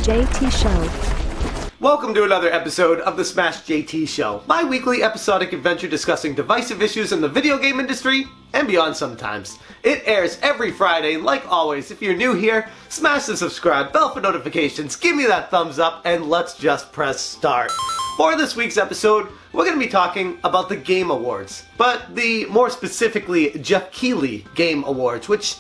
JT Show. Welcome to another episode of the Smash JT Show, my weekly episodic adventure discussing divisive issues in the video game industry and beyond sometimes. It airs every Friday. Like always, if you're new here, smash the subscribe, bell for notifications, give me that thumbs up, and let's just press start. For this week's episode, we're going to be talking about the Game Awards, but the more specifically Geoff Keighley Game Awards, which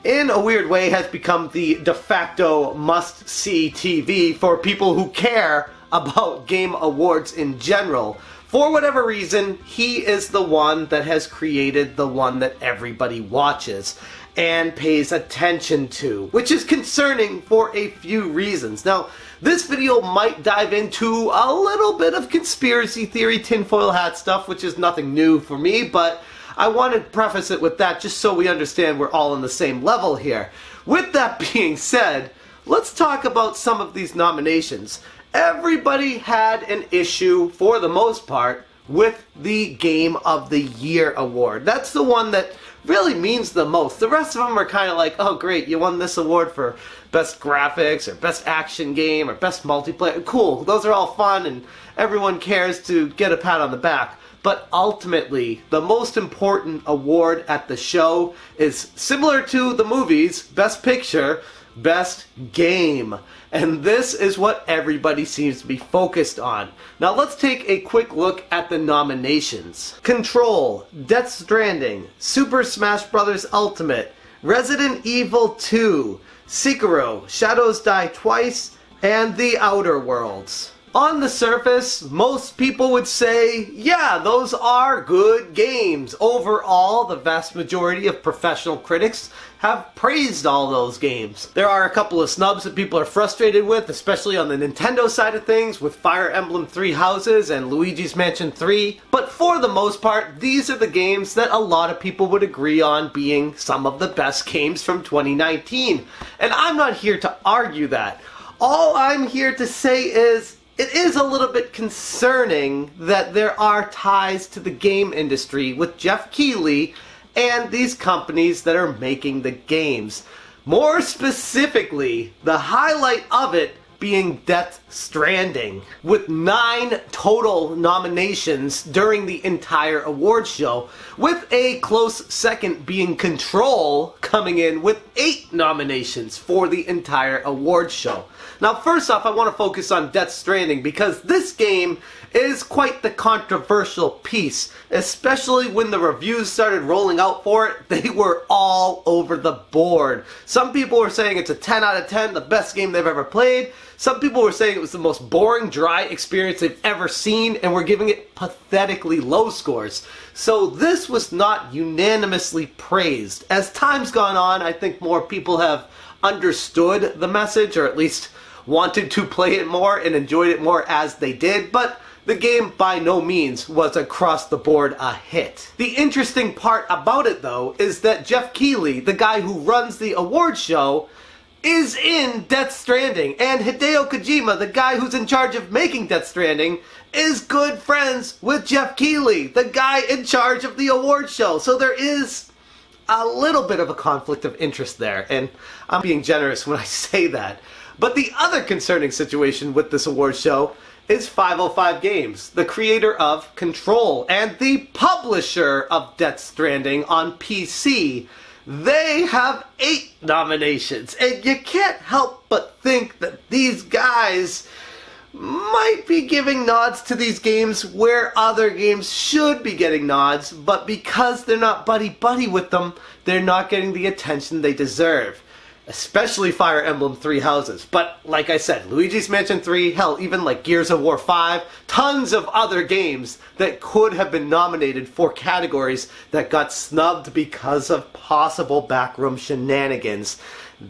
in a weird way has become the de facto must-see TV for people who care about game awards in general. For whatever reason, he is the one that has created the one that everybody watches and pays attention to, which is concerning for a few reasons. Now, this video might dive into a little bit of conspiracy theory, tinfoil hat stuff, which is nothing new for me, but I want to preface it with that just so we understand we're all on the same level here. With that being said, let's talk about some of these nominations. Everybody had an issue, for the most part, with the Game of the Year award. That's the one that really means the most. The rest of them are kind of like, oh great, you won this award for best graphics or best action game or best multiplayer. Cool, those are all fun and everyone cares to get a pat on the back. But ultimately, the most important award at the show is similar to the movies, Best Picture, Best Game. And this is what everybody seems to be focused on. Now let's take a quick look at the nominations. Control, Death Stranding, Super Smash Bros. Ultimate, Resident Evil 2, Sekiro, Shadows Die Twice, and The Outer Worlds. On the surface, most people would say, yeah, those are good games. Overall, the vast majority of professional critics have praised all those games. There are a couple of snubs that people are frustrated with, especially on the Nintendo side of things, with Fire Emblem Three Houses and Luigi's Mansion 3. But for the most part, these are the games that a lot of people would agree on being some of the best games from 2019. And I'm not here to argue that. All I'm here to say is, it is a little bit concerning that there are ties to the game industry with Geoff Keighley and these companies that are making the games. More specifically, the highlight of it being Death Stranding, with 9 total nominations during the entire awards show, with a close second being Control coming in with 8 nominations for the entire awards show. Now first off, I want to focus on Death Stranding because this game is quite the controversial piece, especially when the reviews started rolling out for it. They were all over the board. Some people were saying it's a 10 out of 10, the best game they've ever played. Some people were saying it was the most boring, dry experience they've ever seen, and were giving it pathetically low scores. So this was not unanimously praised. As time's gone on, I think more people have understood the message, or at least wanted to play it more and enjoyed it more as they did, but the game by no means was across the board a hit. The interesting part about it though is that Geoff Keighley, the guy who runs the award show, is in Death Stranding, and Hideo Kojima, the guy who's in charge of making Death Stranding, is good friends with Geoff Keighley, the guy in charge of the award show. So there is a little bit of a conflict of interest there, and I'm being generous when I say that. But the other concerning situation with this award show is 505 Games, the creator of Control and the publisher of Death Stranding on PC. They have 8 nominations, and you can't help but think that these guys might be giving nods to these games where other games should be getting nods, but because they're not buddy-buddy with them, they're not getting the attention they deserve. Especially Fire Emblem Three Houses. But like I said, Luigi's Mansion 3, hell, even like Gears of War 5, tons of other games that could have been nominated for categories that got snubbed because of possible backroom shenanigans.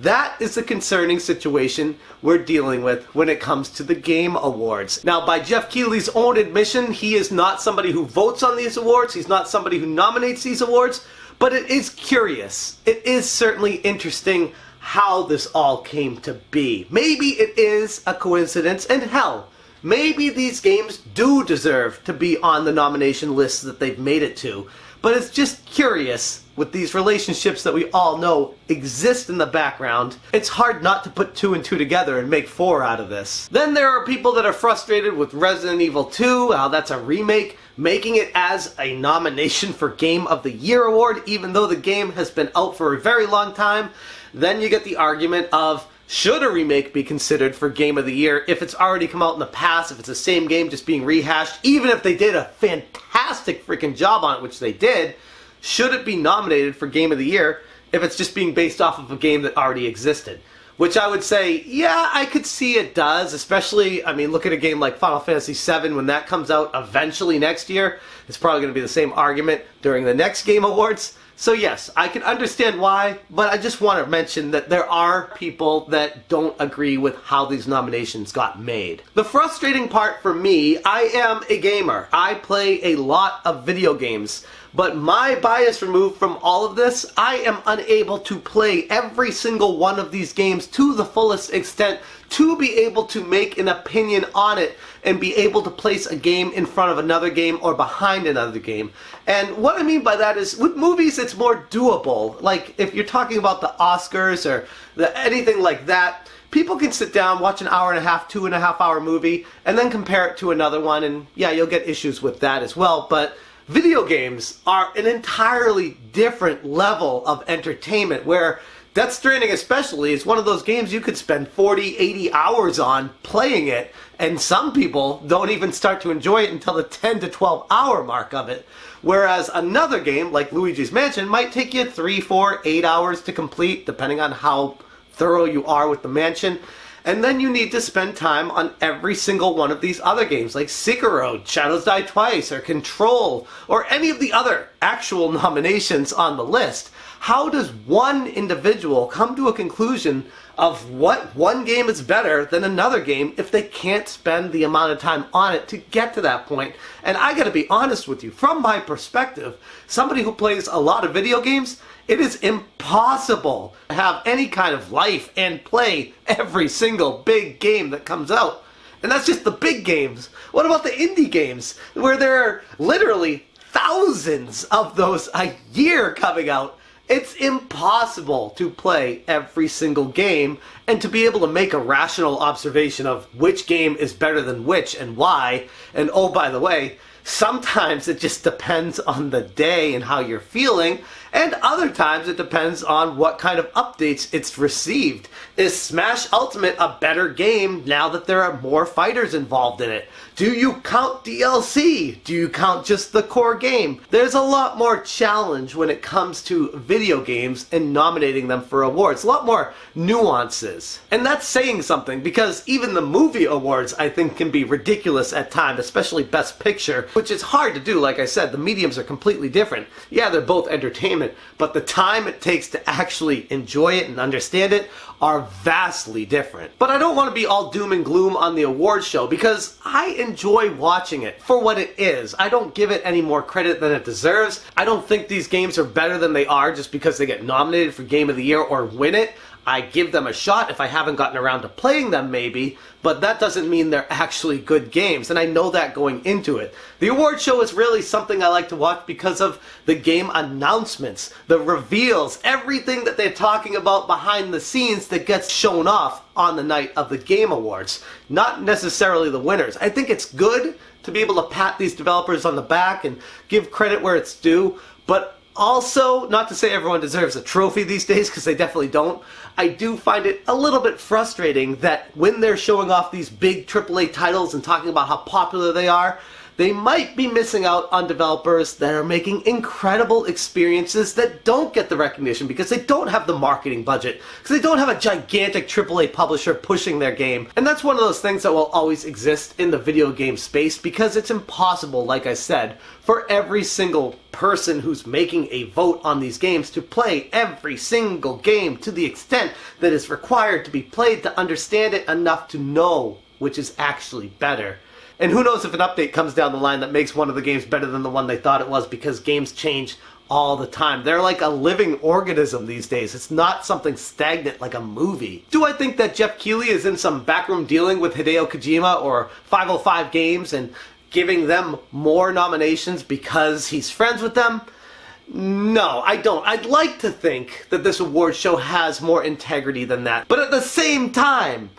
That is the concerning situation we're dealing with when it comes to the Game Awards. Now, by Geoff Keighley's own admission, he is not somebody who votes on these awards, he's not somebody who nominates these awards, but it is curious. It is certainly interesting how this all came to be. Maybe it is a coincidence, and hell, maybe these games do deserve to be on the nomination lists that they've made it to. but it's just curious with these relationships that we all know exist in the background. It's hard not to put 2 and 2 together and make 4 out of this. Then there are people that are frustrated with Resident Evil 2, how that's a remake, making it as a nomination for Game of the Year award, even though the game has been out for a very long time. Then you get the argument of, should a remake be considered for Game of the Year if it's already come out in the past, if it's the same game just being rehashed, even if they did a fantastic freaking job on it, which they did, should it be nominated for Game of the Year if it's just being based off of a game that already existed? Which I would say, yeah, I could see it does, especially, I mean, look at a game like Final Fantasy VII when that comes out eventually next year. It's probably going to be the same argument during the next Game Awards. So yes, I can understand why, but I just want to mention that there are people that don't agree with how these nominations got made. The frustrating part for me, I am a gamer. I play a lot of video games. But my bias removed from all of this, I am unable to play every single one of these games to the fullest extent to be able to make an opinion on it and be able to place a game in front of another game or behind another game. And what I mean by that is, with movies it's more doable. Like, if you're talking about the Oscars or anything like that, people can sit down, watch an hour and a half, 2.5 hour movie, and then compare it to another one, and yeah, you'll get issues with that as well, but video games are an entirely different level of entertainment, where Death Stranding especially is one of those games you could spend 40, 80 hours on playing it, and some people don't even start to enjoy it until the 10 to 12 hour mark of it. Whereas another game, like Luigi's Mansion, might take you 3, 4, 8 hours to complete, depending on how thorough you are with the mansion. And then you need to spend time on every single one of these other games, like Sekiro, Shadows Die Twice, or Control, or any of the other actual nominations on the list. How does one individual come to a conclusion of what one game is better than another game if they can't spend the amount of time on it to get to that point? And I gotta be honest with you, from my perspective, somebody who plays a lot of video games, it is impossible to have any kind of life and play every single big game that comes out. And that's just the big games. What about the indie games, where there are literally thousands of those a year coming out? It's impossible to play every single game and to be able to make a rational observation of which game is better than which and why. And oh, by the way, sometimes it just depends on the day and how you're feeling, and other times it depends on what kind of updates it's received. Is Smash Ultimate a better game now that there are more fighters involved in it? Do you count DLC? Do you count just the core game? There's a lot more challenge when it comes to video games and nominating them for awards. A lot more nuances. And that's saying something, because even the movie awards, I think, can be ridiculous at times, especially Best Picture, which is hard to do. Like I said, the mediums are completely different. Yeah, they're both entertainment, but the time it takes to actually enjoy it and understand it are vastly different. But I don't want to be all doom and gloom on the awards show, because I enjoy watching it for what it is. I don't give it any more credit than it deserves. I don't think these games are better than they are just because they get nominated for Game of the Year or win it. I give them a shot if I haven't gotten around to playing them, maybe, but that doesn't mean they're actually good games, and I know that going into it. The award show is really something I like to watch because of the game announcements, the reveals, everything that they're talking about behind the scenes that gets shown off on the night of the Game Awards, not necessarily the winners. I think it's good to be able to pat these developers on the back and give credit where it's due, but also, not to say everyone deserves a trophy these days, because they definitely don't, I do find it a little bit frustrating that when they're showing off these big AAA titles and talking about how popular they are, they might be missing out on developers that are making incredible experiences that don't get the recognition because they don't have the marketing budget, because they don't have a gigantic AAA publisher pushing their game. And that's one of those things that will always exist in the video game space, because it's impossible, like I said, for every single person who's making a vote on these games to play every single game to the extent that is required to be played to understand it enough to know which is actually better. And who knows if an update comes down the line that makes one of the games better than the one they thought it was, because games change all the time. They're like a living organism these days. It's not something stagnant like a movie. Do I think that Geoff Keighley is in some backroom dealing with Hideo Kojima or 505 Games and giving them more nominations because he's friends with them? No, I don't. I'd like to think that this award show has more integrity than that. But at the same time,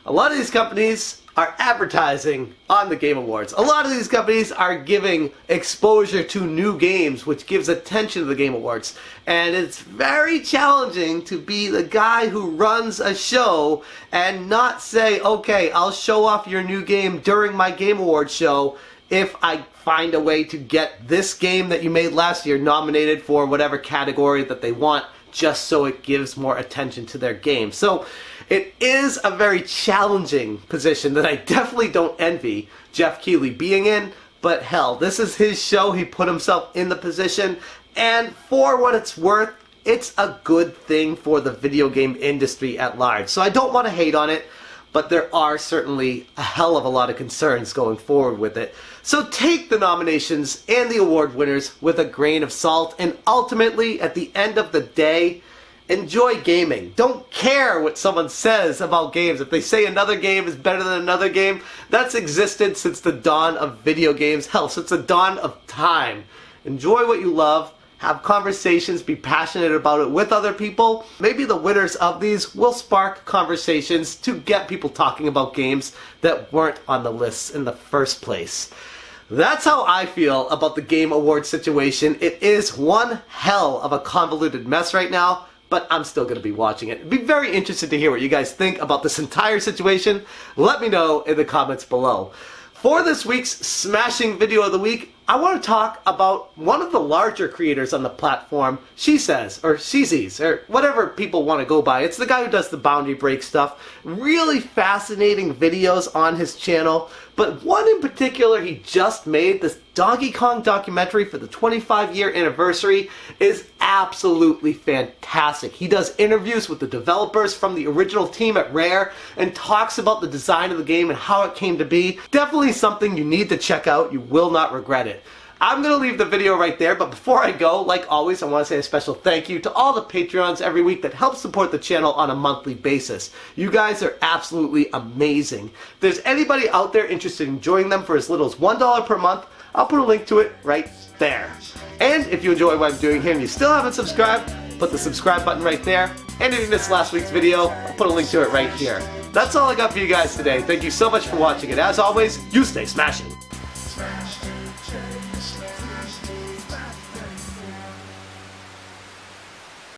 a lot of these companies are advertising on the Game Awards. A lot of these companies are giving exposure to new games, which gives attention to the Game Awards. And it's very challenging to be the guy who runs a show and not say, okay, I'll show off your new game during my Game Awards show if I find a way to get this game that you made last year nominated for whatever category that they want, just so it gives more attention to their game. So it is a very challenging position that I definitely don't envy Geoff Keighley being in, but hell, this is his show. He put himself in the position, and for what it's worth, it's a good thing for the video game industry at large. So I don't want to hate on it, but there are certainly a hell of a lot of concerns going forward with it. So take the nominations and the award winners with a grain of salt, and ultimately, at the end of the day, enjoy gaming. Don't care what someone says about games. If they say another game is better than another game, that's existed since the dawn of video games. Hell, since the dawn of time. Enjoy what you love. Have conversations, be passionate about it with other people. Maybe the winners of these will spark conversations to get people talking about games that weren't on the lists in the first place. That's how I feel about the Game Awards situation. It is one hell of a convoluted mess right now, but I'm still going to be watching it. I'd be very interested to hear what you guys think about this entire situation. Let me know in the comments below. For this week's Smashing Video of the Week, I want to talk about one of the larger creators on the platform, Shesez, or Shesez, or whatever people want to go by. It's the guy who does the Boundary Break stuff. Really fascinating videos on his channel, but one in particular he just made, this Donkey Kong documentary for the 25-year anniversary, is absolutely fantastic. He does interviews with the developers from the original team at Rare and talks about the design of the game and how it came to be. Definitely something you need to check out. You will not regret it. I'm going to leave the video right there, but before I go, like always, I want to say a special thank you to all the Patreons every week that help support the channel on a monthly basis. You guys are absolutely amazing. If there's anybody out there interested in joining them for as little as $1 per month, I'll put a link to it right there. And if you enjoy what I'm doing here and you still haven't subscribed, put the subscribe button right there. And if you missed last week's video, I'll put a link to it right here. That's all I got for you guys today. Thank you so much for watching, and as always, you stay smashing.